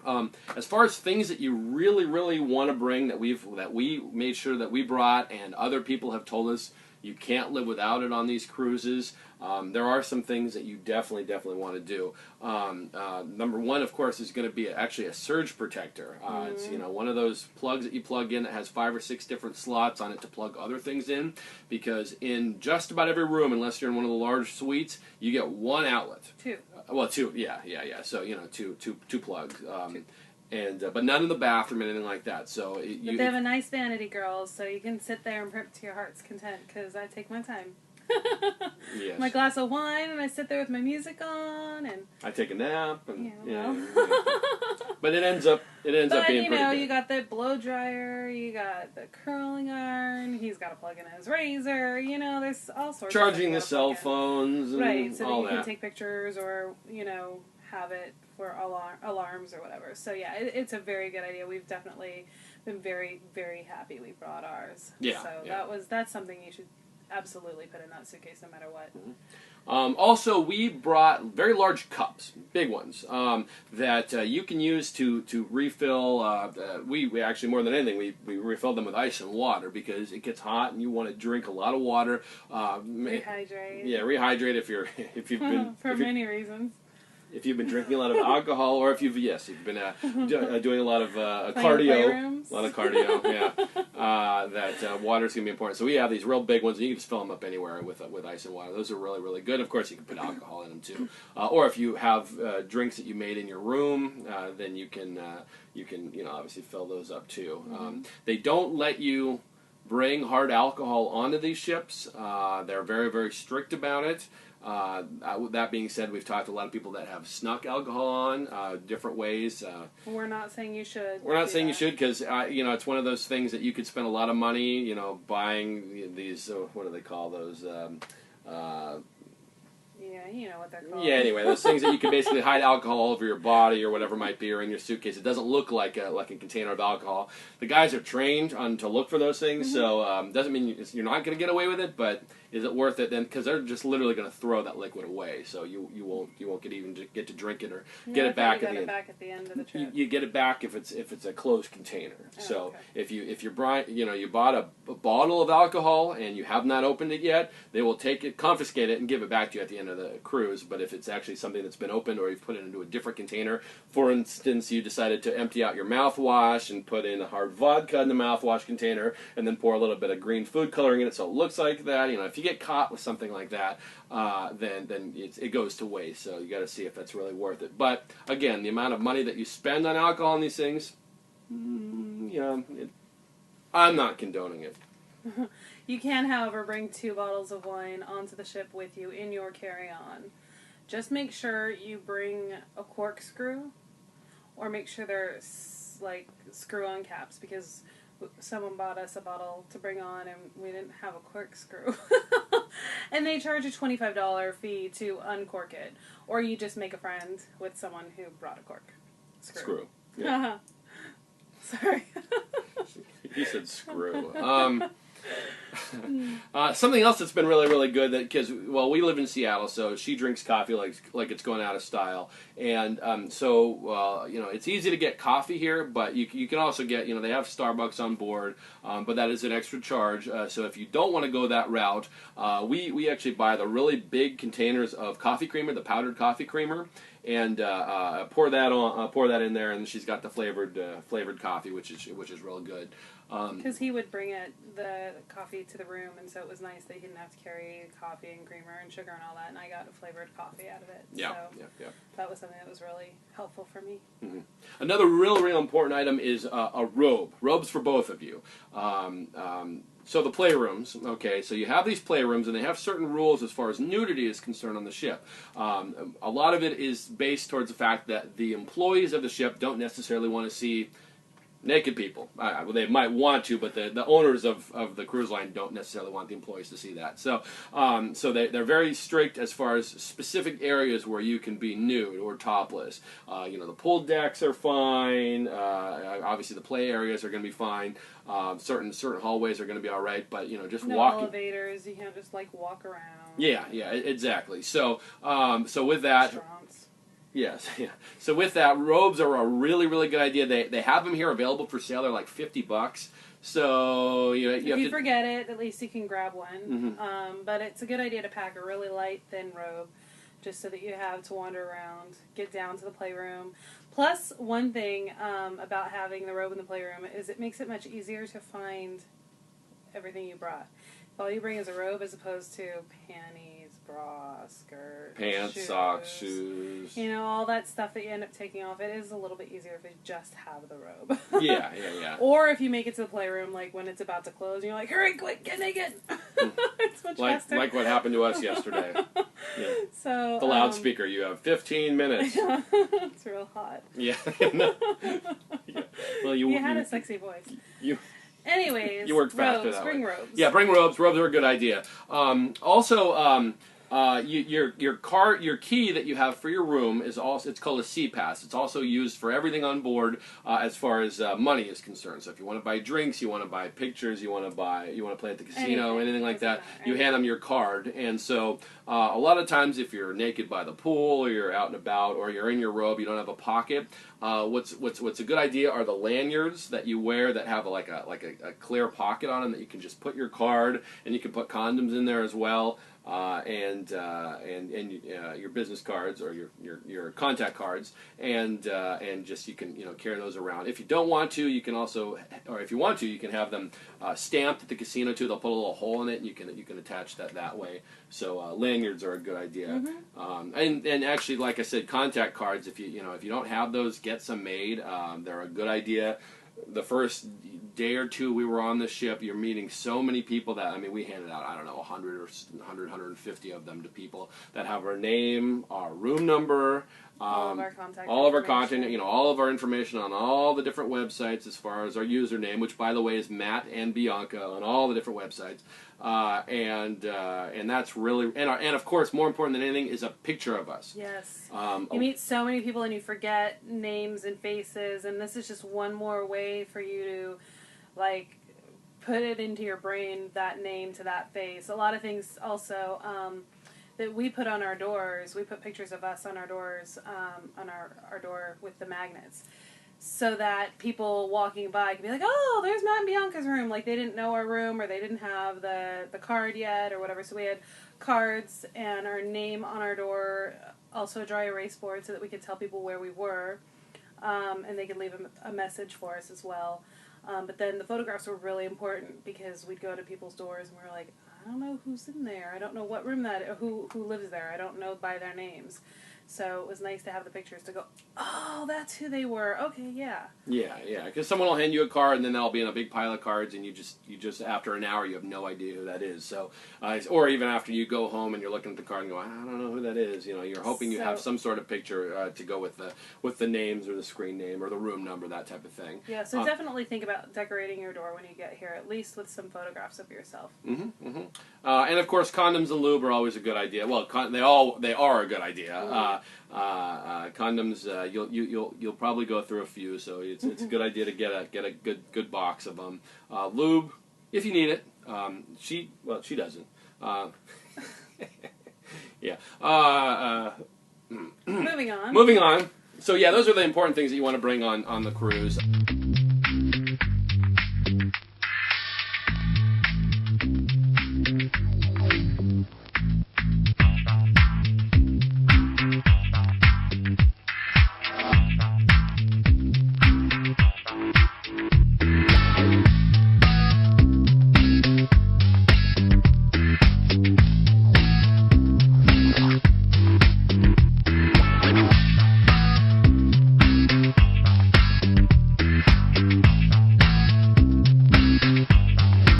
As far as things that you really, really want to bring that we made sure that we brought, and other people have told us you can't live without it on these cruises. There are some things that you definitely want to do. Number one, of course, is going to be actually a surge protector. It's one of those plugs that you plug in that has 5 or 6 different slots on it to plug other things in. Because in just about every room, unless you're in one of the large suites, you get one outlet. 2. Well, 2. Yeah. So two plugs. But none in the bathroom or anything like that. So but they have a nice vanity, girls, so you can sit there and prep to your heart's content, because I take my time. Yes. My glass of wine, and I sit there with my music on, and I take a nap, and yeah. But it ends up being pretty good. You got the blow dryer, you got the curling iron, he's got to plug in his razor, there's all sorts charging of the cell phones, and right, so all that you can take pictures or have it for alarms or whatever. So yeah, it's a very good idea. We've definitely been very, very happy we brought ours. Yeah. So that's something you should absolutely put in that suitcase no matter what. Mm-hmm. Also, we brought very large cups, big ones, that you can use to refill. We actually, more than anything, we refill them with ice and water, because it gets hot and you want to drink a lot of water. Rehydrate. Yeah, rehydrate if you've been for many reasons. If you've been drinking a lot of alcohol, or if you've been doing a lot of cardio, Playrooms. a lot of cardio, that water's gonna be important. So we have these real big ones, and you can just fill them up anywhere with ice and water. Those are really, really good. Of course, you can put alcohol in them too, or if you have drinks that you made in your room, then you can obviously fill those up too. They don't let you bring hard alcohol onto these ships. They're very, very strict about it. That being said, we've talked to a lot of people that have snuck alcohol on different ways. We're not saying you should. We're not saying you should, because it's one of those things that you could spend a lot of money, buying these. What do they call those? Yeah, you know what they're called. Yeah, anyway, those things that you can basically hide alcohol all over your body or whatever it might be, or in your suitcase. It doesn't look like a container of alcohol. The guys are trained to look for those things, so doesn't mean you're not going to get away with it, but is it worth it then? Because they're just literally going to throw that liquid away, so you won't get to drink it or get it back at the end of the trip. You get it back if it's a closed container. So okay. if you bought a bottle of alcohol and you have not opened it yet, they will confiscate it and give it back to you at the end of the cruise. But if it's actually something that's been opened, or you've put it into a different container, for instance, you decided to empty out your mouthwash and put in a hard vodka in the mouthwash container, and then pour a little bit of green food coloring in it so it looks like that. If you get caught with something like that, then it goes to waste. So you got to see if that's really worth it. But again, the amount of money that you spend on alcohol on these things, I'm not condoning it. You can, however, bring 2 bottles of wine onto the ship with you in your carry-on. Just make sure you bring a corkscrew, or make sure they're screw-on caps, because someone bought us a bottle to bring on and we didn't have a corkscrew. And they charge a $25 fee to uncork it. Or you just make a friend with someone who brought a corkscrew. Yeah. Sorry. You said screw. Something else that's been really, really good, because we live in Seattle, so she drinks coffee like it's going out of style, and it's easy to get coffee here, but you can also get, they have Starbucks on board, but that is an extra charge. So if you don't want to go that route, we actually buy the really big containers of coffee creamer, the powdered coffee creamer, and pour that in there, and she's got the flavored coffee, which is real good. Because he would bring the coffee to the room, and so it was nice that he didn't have to carry coffee and creamer and sugar and all that, and I got a flavored coffee out of it. Yeah. That was something that was really helpful for me. Mm-hmm. Another real important item is a robe. Robes for both of you. So the playrooms, okay, so you have these playrooms, and they have certain rules as far as nudity is concerned on the ship. A lot of it is based towards the fact that the employees of the ship don't necessarily want to see naked people. They might want to, but the owners of the cruise line don't necessarily want the employees to see that. So they're very strict as far as specific areas where you can be nude or topless. The pool decks are fine. Obviously, the play areas are going to be fine. Certain hallways are going to be all right, but just no walking. Elevators. You can't just walk around. Yeah, exactly. So with that. Restaurants. Yes, yeah. So with that, robes are a really, really good idea. They have them here available for sale. They're like $50. So you if have you to forget it, at least you can grab one. Mm-hmm. But it's a good idea to pack a really light, thin robe, just so that you have to wander around, get down to the playroom. Plus, one thing about having the robe in the playroom is it makes it much easier to find everything you brought. If all you bring is a robe as opposed to panties, bra, skirt, pants, shoes, socks, shoes. you know, all that stuff that you end up taking off, it is a little bit easier if you just have the robe. Yeah. Or if you make it to the playroom, like when it's about to close, and you're like, hurry, quick, get naked. It's much faster. Like what happened to us yesterday. Yeah. So The loudspeaker, you have 15 minutes. It's real hot. Yeah. Yeah. Well, you had a sexy voice. You Anyways, worked faster robes, that bring way. robes. Yeah, bring robes. Robes are a good idea. Also, your key that you have for your room is also, it's called a C-Pass. It's also used for everything on board as far as money is concerned. So if you want to buy drinks, you want to buy pictures, you want to play at the casino, anything like that, you hand them your card. And so a lot of times if you're naked by the pool or you're out and about or you're in your robe, you don't have a pocket. What's a good idea are the lanyards that you wear that have like a clear pocket on them that you can just put your card, and you can put condoms in there as well. And your business cards or your contact cards, and just you can carry those around. If you don't want to, you can also, or if you want to, you can have them stamped at the casino too. They'll put a little hole in it, and you can attach that way. So lanyards are a good idea. And actually, like I said, contact cards. If you don't have those, get some made. They're a good idea. The first day or two we were on the ship, you're meeting so many people that, we handed out, 100 or 150 of them to people that have our name, our room number, all of our contact all of our content, all of our information on all the different websites as far as our username, which by the way is Matt and Bianca on all the different websites. And that's really, and of course, more important than anything is a picture of us. Yes. You meet so many people and you forget names and faces, and this is just one more way for you to, put it into your brain, that name to that face. A lot of things also that we put on our doors, we put pictures of us on our doors, on our door with the magnets, so that people walking by can be like, oh, there's Matt and Bianca's room. Like, they didn't know our room, or they didn't have the card yet, or whatever. So we had cards and our name on our door, also a dry erase board so that we could tell people where we were, and they could leave a message for us as well. But then the photographs were really important because we'd go to people's doors and we were like, I don't know who's in there. I don't know what room who lives there. I don't know by their names. So it was nice to have the pictures to go, oh, that's who they were. Okay, yeah. Yeah. Because someone will hand you a card, and then that'll be in a big pile of cards, and you just after an hour you have no idea who that is. So, or even after you go home and you're looking at the card and go, I don't know who that is. You're hoping you have some sort of picture to go with the names or the screen name or the room number, that type of thing. Yeah. So definitely think about decorating your door when you get here, at least with some photographs of yourself. And of course, condoms and lube are always a good idea. Well, they are a good idea. Condoms, you'll probably go through a few, so it's a good idea to get a good box of them. Lube, if you need it. She doesn't. Yeah. Moving on. Moving on. So yeah, those are the important things that you want to bring on the cruise.